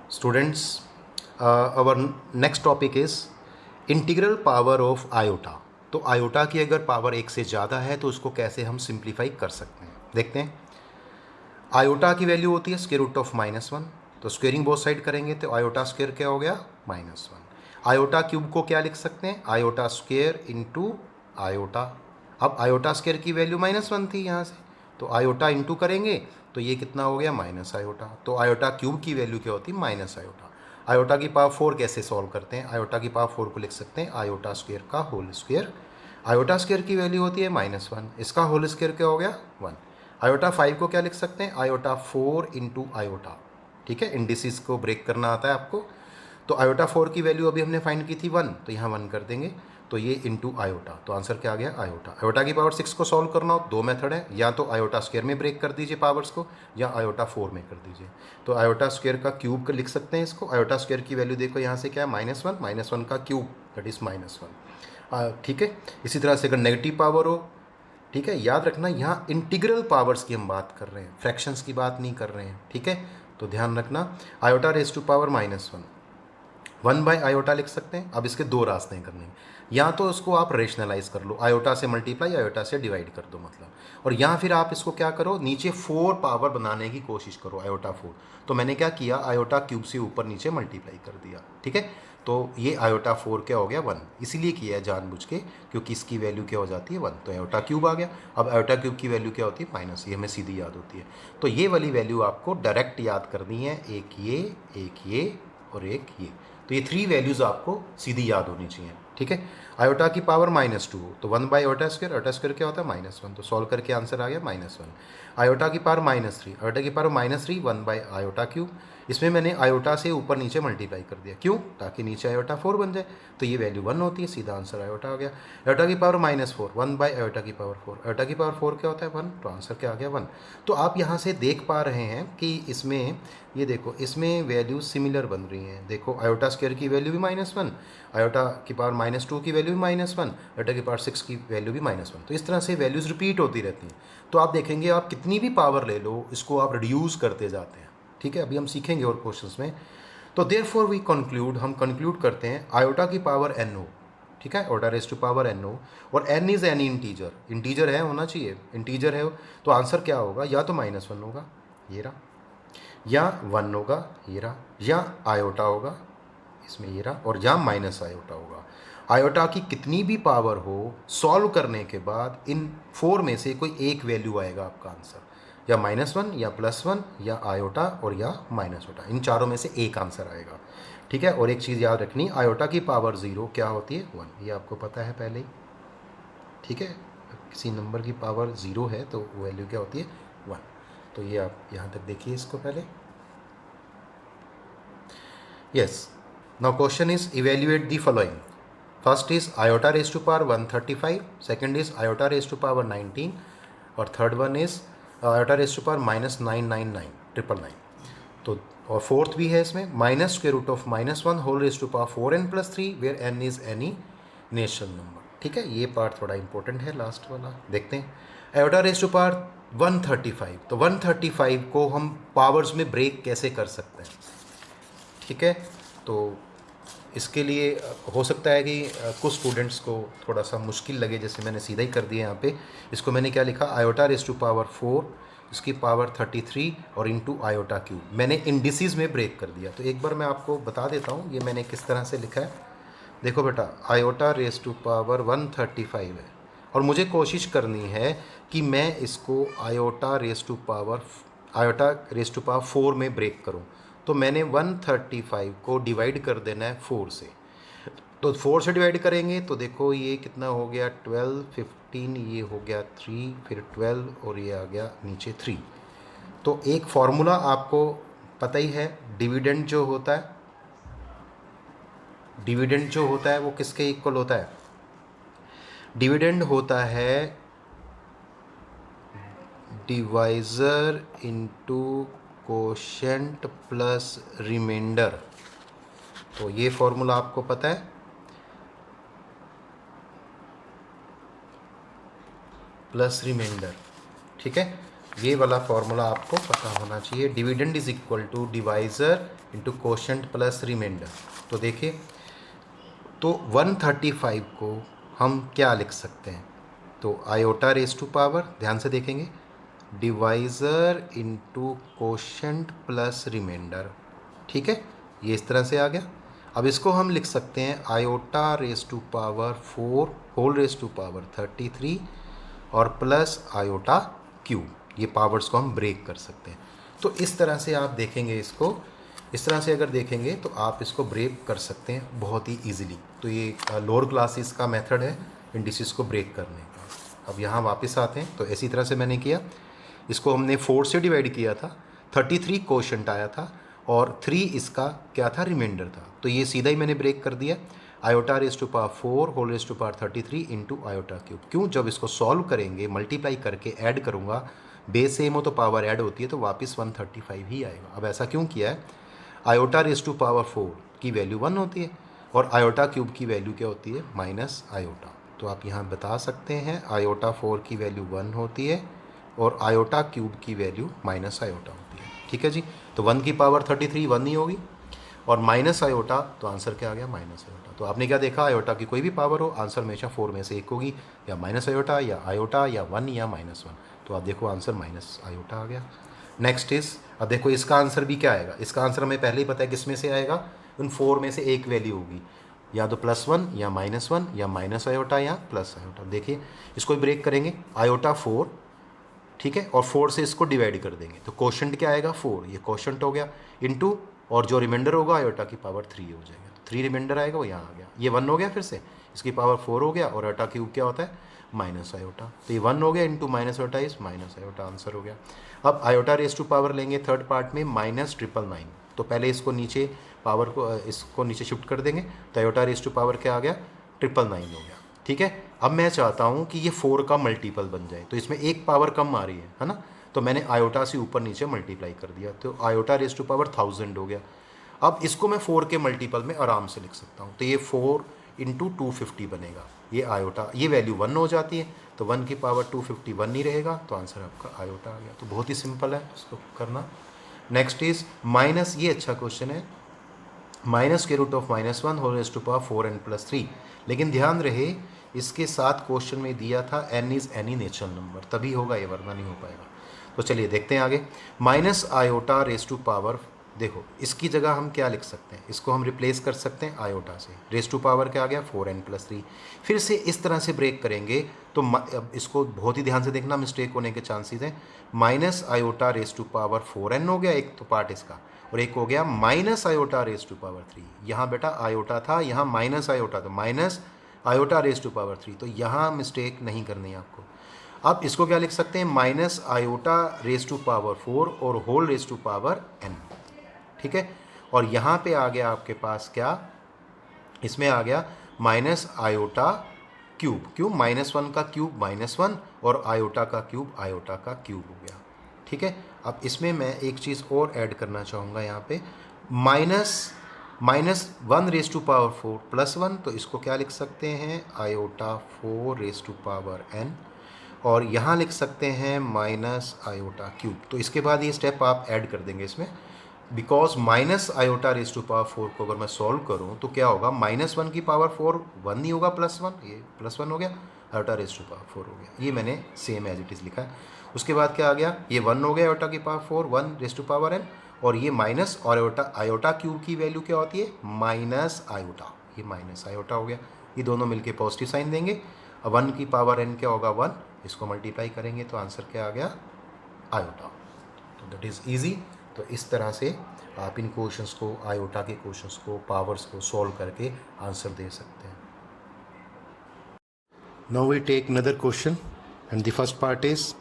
Students, our next topic is integral power of iota. तो iota की अगर power एक से ज़्यादा है तो उसको कैसे हम सिंप्लीफाई कर सकते हैं, देखते हैं। आयोटा की वैल्यू होती है स्क्वायर रूट ऑफ -1, तो स्क्वेयरिंग बोथ साइड करेंगे तो आयोटा स्क्वेयर क्या हो गया, -1। आयोटा क्यूब को क्या लिख सकते हैं, आयोटा स्क्वेयर इंटू आयोटा। अब आयोटा स्क्वेयर की वैल्यू -1 थी यहाँ से, तो आयोटा इंटू करेंगे तो ये कितना हो गया, माइनस आयोटा। तो आयोटा क्यूब की वैल्यू क्या होती है, माइनस आयोटा। आयोटा की पावर 4 कैसे सॉल्व करते हैं, आयोटा की पावर 4 को लिख सकते हैं आयोटा स्क्वेयर का होल स्क्वेयर। आयोटा स्क्वेयर की वैल्यू होती है -1, इसका होल स्क्वेयर क्या हो गया, 1। आयोटा 5 को क्या लिख सकते हैं, आयोटा 4 इंटू आयोटा। ठीक है, इंडिसेस को ब्रेक करना आता है आपको। तो आयोटा 4 की वैल्यू अभी हमने फाइंड की थी 1, तो यहाँ 1 कर देंगे, तो ये इंटू आयोटा, तो आंसर क्या आ गया, आयोटा। आयोटा की पावर 6 को सॉल्व करना हो दो मेथड है, या तो आयोटा स्क्वायर में ब्रेक कर दीजिए पावर्स को, या आयोटा 4 में कर दीजिए। तो आयोटा स्क्वायर का क्यूब कर लिख सकते हैं इसको। आयोटा स्क्वायर की वैल्यू देखो यहाँ से क्या है, -1, -1 का क्यूब दैट इज़ -1। ठीक है, इसी तरह से अगर नेगेटिव पावर हो, ठीक है, याद रखना यहाँ इंटीग्रल पावर्स की हम बात कर रहे हैं, फ्रैक्शंस की बात नहीं कर रहे हैं। ठीक है, तो ध्यान रखना, iota raise to power -1, 1 by iota लिख सकते हैं। अब इसके दो रास्ते हैं करने के, या तो इसको आप रेशनलाइज कर लो, आयोटा से मल्टीप्लाई आयोटा से डिवाइड कर दो मतलब, और या फिर आप इसको क्या करो, नीचे 4 पावर बनाने की कोशिश करो, आयोटा 4। तो मैंने क्या किया, आयोटा क्यूब से ऊपर नीचे मल्टीप्लाई कर दिया। ठीक है, तो ये आयोटा 4 क्या हो गया, 1, इसीलिए किया है जानबूझ के, क्योंकि इसकी वैल्यू क्या हो जाती है, 1, तो आयोटा क्यूब आ गया। अब आयोटा क्यूब की वैल्यू क्या होती है, माइनस, ये हमें सीधी याद होती है। तो ये वाली वैल्यू आपको डायरेक्ट याद करनी है, एक ये और एक ये। तो ये 3 वैल्यूज़ आपको सीधी याद होनी चाहिए। ठीक है, आयोटा की पावर -2 तो 1 बाई आयोटा स्क्वायर क्या होता है, -1, तो सॉल्व करके आंसर आ गया -1। आयोटा की पावर -3, आयोटा की पावर -3 1 बाई आयोटा क्यूब, इसमें मैंने आयोटा से ऊपर नीचे मल्टीप्लाई कर दिया, क्यों, ताकि नीचे आयोटा 4 बन जाए, तो ये वैल्यू 1 होती है, सीधा आंसर आयोटा आ गया। आयोटा की पावर -4 1 बाई आयोटा की पावर 4, आयोटा की पावर 4 क्या होता है, 1, तो आंसर क्या आ गया, 1। तो आप यहाँ से देख पा रहे हैं कि इसमें ये देखो, इसमें वैल्यूज सिमिलर बन रही हैं। देखो आयोटा स्क्वायर की वैल्यू भी -1, आयोटा की पावर -2 की वैल्यू भी -1, आयोटा की पावर 6 की वैल्यू भी -1। तो इस तरह से वैल्यूज़ रिपीट होती रहती हैं। तो आप देखेंगे, आप कितनी भी पावर ले लो, इसको आप रिड्यूस करते जाते हैं। ठीक है, अभी हम सीखेंगे और क्वेश्चंस में। तो देयरफॉर वी कंक्लूड, हम कंक्लूड करते हैं आयोटा की पावर n हो, ठीक है, iota raise to power n हो, और n is any integer, integer है, होना चाहिए, इंटीजर है, तो आंसर क्या होगा, या तो -1 होगा, ये रहा, या 1 होगा, ये रहा, या आयोटा होगा, इसमें ये रहा, और या माइनस आयोटा होगा। आयोटा की कितनी भी पावर हो, सॉल्व करने के बाद इन 4 में से कोई एक वैल्यू आएगा आपका आंसर, या -1 या +1 या आयोटा और या माइनस आयोटा, इन चारों में से एक आंसर आएगा। ठीक है, और एक चीज़ याद रखनी, आयोटा की पावर 0 क्या होती है, 1, ये आपको पता है पहले ही। ठीक है, किसी नंबर की पावर 0 है तो वैल्यू क्या होती है, 1। तो ये आप यहाँ तक देखिए इसको पहले। Yes, now question is evaluate the following. First is iota raise to power 135, second is iota raise to power 19, और third one is iota raise to power -999 तो, और फोर्थ भी है इसमें, minus square root of -1 whole raise to power 4n+3 where n is any natural number. ठीक है, ये part थोड़ा इंपॉर्टेंट है, लास्ट वाला देखते हैं। आयोटा रेज टू पावर 135, तो 135 को हम पावर्स में ब्रेक कैसे कर सकते हैं। ठीक है, तो इसके लिए हो सकता है कि कुछ स्टूडेंट्स को थोड़ा सा मुश्किल लगे, जैसे मैंने सीधा ही कर दिया यहाँ पे। इसको मैंने क्या लिखा, आयोटा रेज टू पावर 4, इसकी पावर 33 और इंटू आयोटा क्यूब, मैंने इंडिसेस में ब्रेक कर दिया। तो एक बार मैं आपको बता देता हूँ ये मैंने किस तरह से लिखा है। देखो बेटा, आयोटा रेज टू पावर 135 है, और मुझे कोशिश करनी है कि मैं इसको आयोटा रेज टू पावर 4 में ब्रेक करूं। तो मैंने 135 को डिवाइड कर देना है 4 से, तो 4 से डिवाइड करेंगे तो देखो ये कितना हो गया, 12 15, ये हो गया 3, फिर 12 और ये आ गया नीचे 3। तो एक फॉर्मूला आपको पता ही है, डिविडेंड जो होता है, डिविडेंड जो होता है वो किसके इक्वल होता है, डिविडेंड होता है divisor into quotient plus remainder. तो ये फॉर्मूला आपको पता है, प्लस रिमाइंडर। ठीक है, ये वाला फॉर्मूला आपको पता होना चाहिए। Dividend is equal to divisor into quotient plus remainder. तो देखिए, तो 135 को हम क्या लिख सकते हैं? तो आयोटा रेस टू पावर, ध्यान से देखेंगे, divisor into quotient plus remainder, ठीक है, ये इस तरह से आ गया। अब इसको हम लिख सकते हैं iota raise to power 4 whole raise to power 33 और प्लस आयोटा क्यूब। ये पावर्स को हम ब्रेक कर सकते हैं। तो इस तरह से आप देखेंगे इसको, इस तरह से अगर देखेंगे तो आप इसको ब्रेक कर सकते हैं बहुत ही ईजिली। तो ये लोअर क्लासेस का मेथड है इंडिसेस को ब्रेक करने का। अब यहाँ वापस आते हैं, तो इसी तरह से मैंने किया, इसको हमने 4 से डिवाइड किया था, 33 कोशेंट आया था और 3 इसका क्या था, रिमाइंडर था। तो ये सीधा ही मैंने ब्रेक कर दिया, iota raise to power 4 whole raise to power 33 into iota cube. क्यों? जब इसको सॉल्व करेंगे, मल्टीप्लाई करके ऐड करूँगा, बेस सेम हो तो पावर ऐड होती है, तो वापस 135 ही आएगा। अब ऐसा क्यों किया है? आयोटा रेस टू पावर 4 की वैल्यू 1 होती है और आयोटा क्यूब की वैल्यू क्या होती है, माइनस आयोटा। तो आप यहाँ बता सकते हैं आयोटा 4 की वैल्यू 1 होती है और आयोटा क्यूब की वैल्यू माइनस आयोटा होती है। ठीक है जी। तो 1 की पावर 33 1 ही होगी और माइनस आयोटा, तो आंसर क्या आ गया, माइनस आयोटा। तो आपने क्या देखा, आयोटा की कोई भी पावर हो, आंसर हमेशा 4 में से एक होगी, या माइनस आयोटा या 1 या -1। तो आप देखो आंसर माइनस आयोटा आ गया। नेक्स्ट इज, अब देखो इसका आंसर भी क्या आएगा, इसका आंसर हमें पहले ही पता है किस में से आएगा, उन 4 में से एक वैल्यू होगी, या तो +1 या -1 या माइनस आयोटा या प्लस आयोटा। देखिए इसको ब्रेक करेंगे, आयोटा 4, ठीक है, और 4 से इसको डिवाइड कर देंगे, तो क्वोशंट क्या आएगा, 4, ये क्वोशंट हो गया, इनटू, और जो रिमाइंडर होगा आयोटा की पावर 3 हो जाएगा, तो 3 रिमाइंडर आएगा, वो यहाँ आ गया, ये 1 हो गया, फिर से इसकी पावर 4 हो गया, और आयोटा क्यूब क्या होता है, माइनस आयोटा, तो ये 1 हो गया into minus iota is minus iota, answer हो गया। अब आयोटा रेस टू पावर लेंगे थर्ड पार्ट में -999, तो पहले इसको नीचे पावर को इसको नीचे शिफ्ट कर देंगे, तो आयोटा रेस टू पावर क्या आ गया, 999 हो गया। ठीक है, अब मैं चाहता हूँ कि ये 4 का मल्टीपल बन जाए, तो इसमें एक पावर कम आ रही है ना, तो मैंने आयोटा से ऊपर नीचे मल्टीप्लाई कर दिया, तो आयोटा रेस टू पावर 1000 हो गया। अब इसको मैं 4 के मल्टीपल में आराम से लिख सकता हूँ, तो ये 4 इंटू 250 बनेगा, ये आयोटा, ये वैल्यू 1 हो जाती है, तो 1 की पावर 250 1 नहीं रहेगा, तो आंसर आपका आयोटा आ गया। तो बहुत ही सिंपल है इसको करना। नेक्स्ट इज माइनस, ये अच्छा क्वेश्चन है, माइनस के root of -1 whole raise to power 4n+3, लेकिन ध्यान रहे इसके साथ क्वेश्चन में दिया था n is any natural number, तभी होगा ये, वरना नहीं हो पाएगा। तो चलिए देखते हैं आगे, minus iota raise to power, देखो इसकी जगह हम क्या लिख सकते हैं, इसको हम रिप्लेस कर सकते हैं आयोटा से, रेज़ टू पावर क्या आ गया, 4n+3। फिर से इस तरह से ब्रेक करेंगे, तो अब इसको बहुत ही ध्यान से देखना, मिस्टेक होने के चांसेस हैं। Minus iota raise to power 4n हो गया एक तो पार्ट इसका, और एक हो गया minus iota raise to power 3। यहाँ बेटा आयोटा था, यहाँ माइनस आयोटा, तो minus iota raise to power 3, तो यहाँ मिस्टेक नहीं करनी है आपको। अब इसको क्या लिख सकते हैं, minus iota raise to power 4 और whole raise to power n, ठीक है, और यहाँ पे आ गया आपके पास क्या, इसमें आ गया माइनस आयोटा क्यूब, क्यों, -1 का क्यूब -1 और आयोटा का क्यूब आयोटा का क्यूब हो गया। ठीक है, अब इसमें मैं एक चीज़ और ऐड करना चाहूँगा, यहाँ पे -1 रेज़ टू पावर 4 +1, तो इसको क्या लिख सकते हैं, iota 4 raise to power n, और यहाँ लिख सकते हैं माइनस आयोटा क्यूब। तो इसके बाद ये स्टेप आप ऐड कर देंगे इसमें, because minus iota raise to power 4 को अगर मैं सॉल्व करूँ तो क्या होगा, -1 की पावर 4 1 नहीं होगा, +1, ये +1 हो गया, आयोटा रेज़ टू पावर 4 हो गया, ये मैंने सेम एज इट इज़ लिखा है। उसके बाद क्या आ गया, ये 1 हो गया आयोटा की power 4, 1 raise to power n, और ये माइनस, और आयोटा क्यूब की वैल्यू क्या होती है, माइनस आयोटा, ये माइनस आयोटा हो गया, ये दोनों मिलके पॉजिटिव साइन देंगे। अब 1 की पावर n क्या होगा, 1, इसको मल्टीप्लाई करेंगे तो आंसर क्या आ गया, आयोटा। तो दैट इज़ ईजी। तो इस तरह से आप इन क्वेश्चंस को, आयोटा के क्वेश्चंस को, पावर्स को सॉल्व करके आंसर दे सकते हैं। Now we take another question and the first part is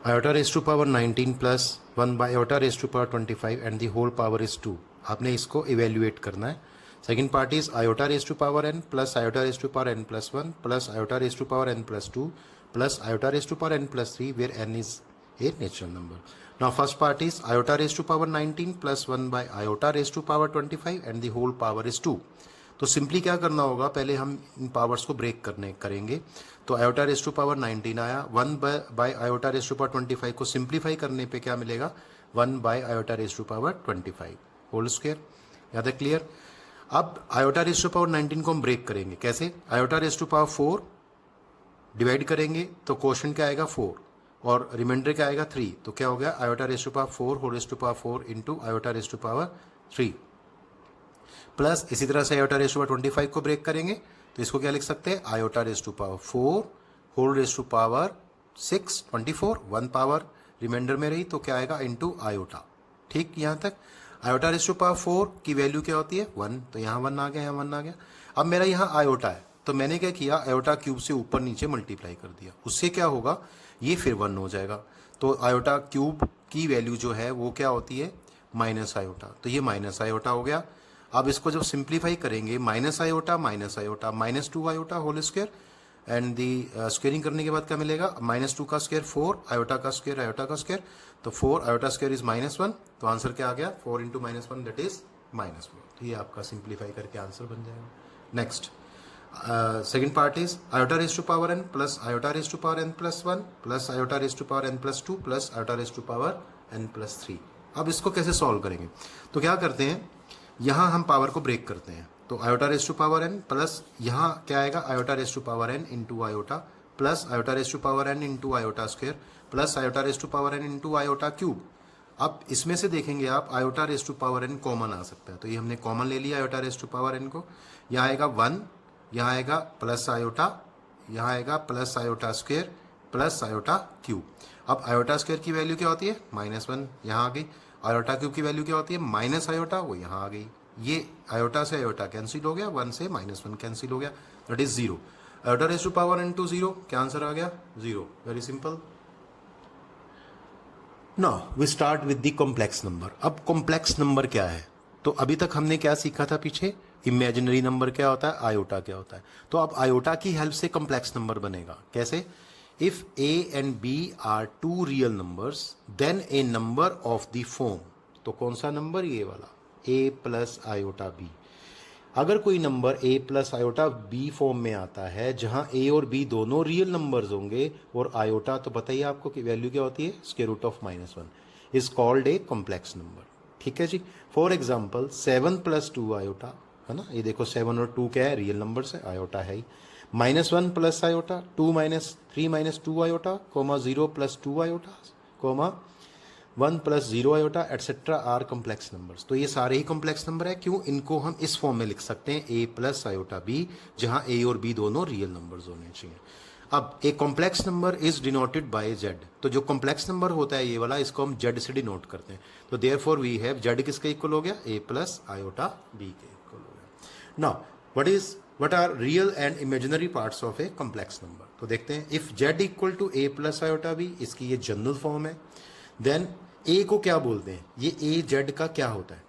iota raise to power 19 plus 1 by iota raise to power 25 and the whole power is 2। आपने इसको इवेल्युएट करना है। Second part is iota raise to power n plus iota raise to power n+1 plus iota raise to power n+2 plus iota raise to power n+3 where n is a natural number. Now first part is iota raised to power 19 plus 1 by iota raised to power 25 and the whole power is 2. तो simply क्या करना होगा, पहले हम इन powers को break करेंगे। तो iota raise to power 19 आया, 1 by iota raise to power 25 को सिंप्लीफाई करने पे क्या मिलेगा, 1 by iota raise to power 25 whole square. याद है, क्लियर। अब आयोटा रेस टू पावर 19 को हम ब्रेक करेंगे, कैसे, iota raise to power 4 divide करेंगे तो क्वोशंट क्या आएगा 4 और रिमाइंडर क्या आएगा 3, तो क्या हो गया iota raise to power 4 whole raise to power 4 into iota raise to power 3 plus इसी तरह से आयोटा रेस टू पावर 25 को ब्रेक करेंगे तो इसको क्या लिख सकते हैं, iota raise to power 4 whole raise to power 6 24 1 power remainder में रही तो क्या आएगा इंटू आयोटा। ठीक, यहाँ तक आयोटा रेस टू पावर 4 की वैल्यू क्या होती है 1, तो यहाँ 1 आ गया, यहाँ 1 आ गया। अब मेरा यहाँ आयोटा है तो मैंने क्या किया, आयोटा क्यूब से ऊपर नीचे मल्टीप्लाई कर दिया, उससे क्या होगा ये फिर 1 हो जाएगा। तो आयोटा क्यूब की वैल्यू जो है वो क्या होती है माइनस आयोटा, तो ये माइनस आयोटा हो गया। अब इसको जब सिंप्लीफाई करेंगे minus iota minus 2 iota whole square and the squaring करने के बाद क्या मिलेगा, -2 का स्क्वायर 4 आयोटा का स्क्वायर, तो 4 आयोटा स्क्वायर इज -1, तो आंसर क्या आ गया 4 इंटू -1 दैट इज -4। तो ये आपका सिंप्लीफाई करके आंसर बन जाएगा। Next second part is iota raise to power n plus iota raise to power n plus 1 plus iota raise to power n plus 2 plus iota raise to power n plus 3। अब इसको कैसे solve करेंगे, तो क्या करते हैं, यहाँ हम पावर को ब्रेक करते हैं, तो iota raise to power n plus यहाँ क्या आएगा iota raise to power n into iota plus iota raise to power n into iota square plus iota raise to power n into iota cube. अब इसमें से देखेंगे आप iota raise to power n common आ सकता है, तो ये हमने कॉमन ले लिया iota raise to power n को, यहाँ आएगा 1, यहाँ आएगा प्लस आयोटा, यहाँ आएगा plus iota square plus iota cube. अब आयोटा स्क्वायर की वैल्यू क्या होती है -1, यहाँ आ गई, आयोटा क्यूब की वैल्यू क्या होती है माइनस आयोटा, वो यहाँ आ गई। ये आयोटा से आयोटा कैंसिल हो गया, 1 से -1 कैंसिल हो गया, that is 0। Iota raise to power n to 0, क्या आंसर आ गया 0, very simple. Now we start with the complex number. अब कॉम्प्लेक्स नंबर क्या है, तो अभी तक हमने क्या सीखा था पीछे, इमेजिनरी नंबर क्या होता है, आयोटा क्या होता है। तो अब आयोटा की हेल्प से कॉम्प्लेक्स नंबर बनेगा कैसे, if a and b are 2 real numbers then a number of the form, तो कौन सा नंबर, ये वाला a प्लस आयोटा b। अगर कोई number a plus iota b form में आता है जहां a और b दोनों रियल नंबर्स होंगे और आयोटा तो बताइए आपको कि वैल्यू क्या होती है square root of -1, is called a complex number. ठीक है जी, फॉर एग्जाम्पल 7 प्लस 2 आयोटा है ना, ये देखो 7 और 2 क्या है रियल नंबर्स है, आयोटा है ही, -1 plus iota 2 3 2 iota comma 0 plus 2 iota comma 1 plus 0 iota etcetera are complex numbers. तो ये सारे ही कॉम्प्लेक्स नंबर है, क्यों, इनको हम इस फॉर्म में लिख सकते हैं a प्लस आयोटा b, जहां a और b दोनों रियल नंबर्स होने चाहिए। अब ए complex number is denoted by z, तो जो कॉम्प्लेक्स नंबर होता है ये वाला, इसको हम z से डिनोट करते हैं, तो देयरफॉर वी हैव z किसके इक्वल हो गया, a प्लस आयोटा b के इक्वल हो गया। Now what are real and imaginary parts of a complex number, तो देखते हैं, if z equal to a plus iota b, इसकी ये जनरल फॉर्म है, देन a को क्या बोलते हैं, ये a z का क्या होता है,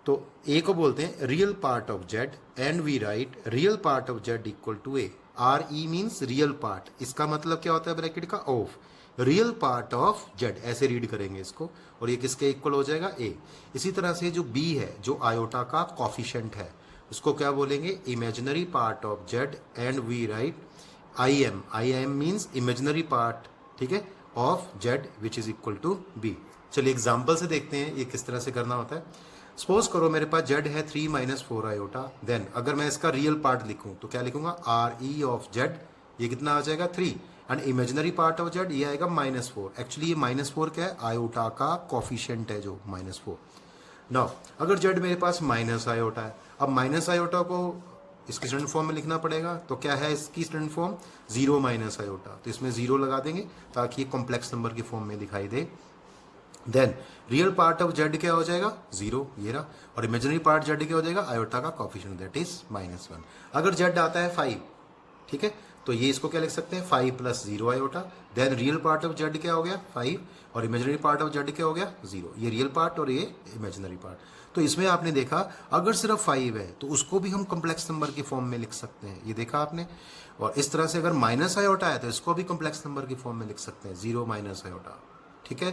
तो a को बोलते हैं real part of z and we write real part of z equal to a, R E means real part, इसका मतलब क्या होता है ब्रैकेट का of, real part of z, ऐसे रीड करेंगे इसको, और ये किसके इक्वल हो जाएगा a। इसी तरह से जो b है, जो आयोटा का कॉफिशेंट है, उसको क्या बोलेंगे, imaginary part of z and we write I M means imaginary part, ठीक है, of z which is equal to b। चलिए एग्जाम्पल से देखते हैं ये किस तरह से करना होता है। सपोज करो मेरे पास z है 3 - 4 आयोटा, देन अगर मैं इसका रियल पार्ट लिखूं तो क्या लिखूंगा, आर ई ऑफ z, ये कितना आ जाएगा 3, and imaginary part of z ये आएगा -4। एक्चुअली ये -4 क्या है, आयोटा का कॉफिशिएंट है जो -4। नाउ अगर z मेरे पास माइनस आयोटा है, अब माइनस आयोटा को इसकी स्टैंडर्ड फॉर्म में लिखना पड़ेगा, तो क्या है इसकी स्टैंडर्ड फॉर्म, 0 माइनस आयोटा, तो इसमें 0 लगा देंगे ताकि ये कॉम्प्लेक्स नंबर की फॉर्म में दिखाई दे। Then real part of z क्या हो जाएगा 0, ये रहा, और इमेजिनरी पार्ट z क्या हो जाएगा, आयोटा का कॉफिशिएंट दैट इज -1। अगर z आता है 5, ठीक है, तो ये इसको क्या लिख सकते हैं 5 + 0 iota, then real part of z क्या हो गया 5, और इमेजिनरी पार्ट ऑफ z क्या हो गया 0, ये रियल पार्ट और ये इमेजिनरी पार्ट। तो इसमें आपने देखा अगर सिर्फ 5 है तो उसको भी हम कॉम्प्लेक्स नंबर की फॉर्म में लिख सकते हैं, ये देखा आपने। और इस तरह से अगर माइनस आयोटा है तो इसको भी कॉम्प्लेक्स नंबर की फॉर्म में लिख सकते हैं, 0 - आयोटा, ठीक है।